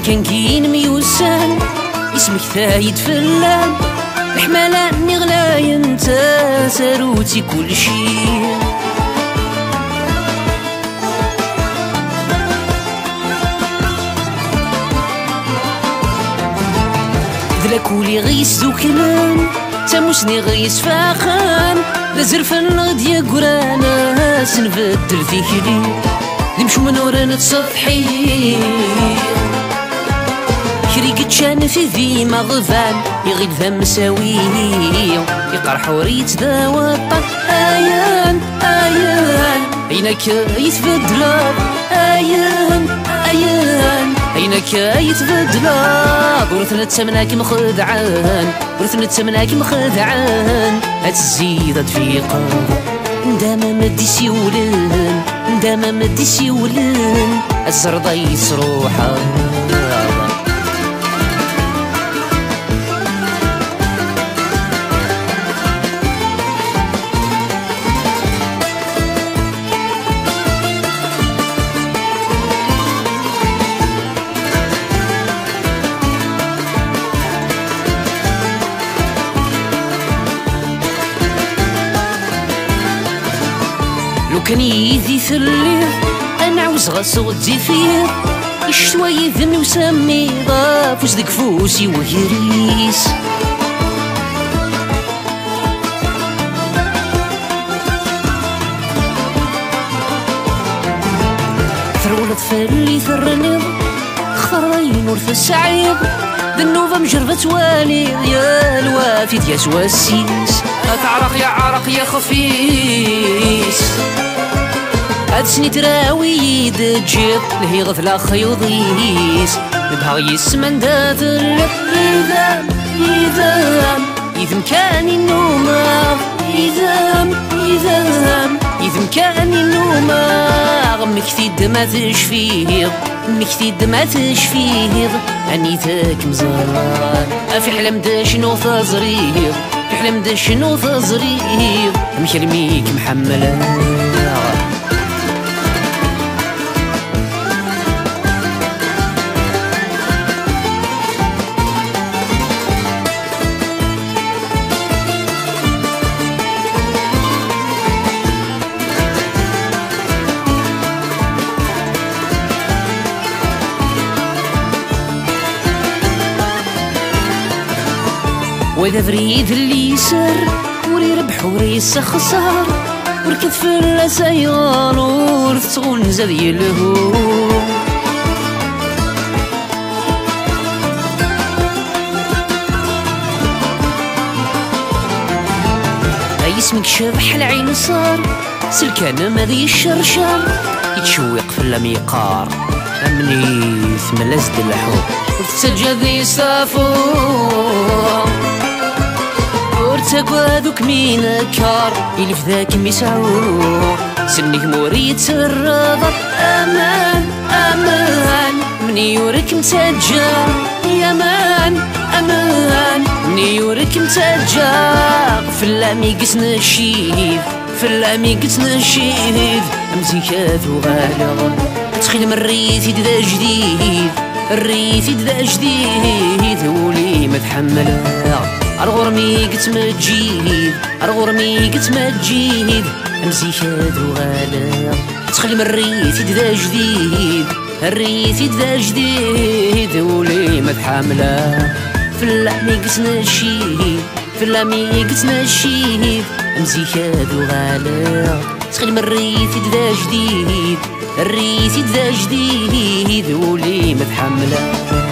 كان كاين ميوسان اسمك ثايد فلان، الحمالة اني غلاي انت ساروتي كل شي. ذلاكولي غيس ذوكلان تاموسني غيس فاخان، لا زرفان غديا قرانا سنبدل فيك لي نمشو من ورانا تسطحي. كريك تشان في ذي مغفان يغيب ذا مساوي يقرح وريت ذا وطن. ايان ايان عينك يتبدلا، ايان ايان عينك يتبدلا. ورثنا تسمناك مخدعان، ورثنا تسمناك مخدعان. هتزيد في قلب ندامة مدي سيولن، ندامة مدي سيولن. الزرضة يسروحا لو كان يذي ثلي انا عاوز غصودي فيه. الشتوى يذني وسمي ضاف وصدق فوسي وهريس. ثرولة فالي ثرني خرين ورث السعيد. ذنوبة مجربة والي يا الوافد يا سواسيس. اتعرق يا عرق يا خفيس، هادسني تراوي دجيط لهي غفلة خيوضيس. نبها يسمن دات اللب إذا مكاني النومة، إذا مكاني النومة. مكتي الدمع تشفيض، مكتي الدمع تشفيض. أني ذاك مزار في حلم دا شنو تزريض، في حلم دا شنو تزريض. مكلميك محملة وإذا فريد اللي يسر وري ربح وري يسخسر. وركض في السيار ورث تغون زاد يلهو. اسمك شبح العين صار سلكان ماذي الشرشر. يتشوق في اللميقار أمنيث ملزد الحب وتسجد يستافور. ورتقوى ذوك مين كار يلف ذاك ميسعور. سنك موريت الرضا أمان أمان مني يورك متجار. يمان أمان مني يورك متجار. في اللامي قسنا الشيد، في اللامي قسنا الشيد. أمزيكات وغالغ تخيل من الريث ذا جديد، الريث ذا جديد. ولي ما تحملها الغرمي قت ما تجيد، الغرمي قت ما تجيد. أمزيكات وغالغ تخيل من الريث ذا جديد، الريث ذا جديد. ولي ما تحملها في اللامي قسنا الشيد، في اللامي قسنا الشيد. أمزيكات وغالغ تخيل من الريث ذا جديد، الريث ذا جديد. ولي ما تحملها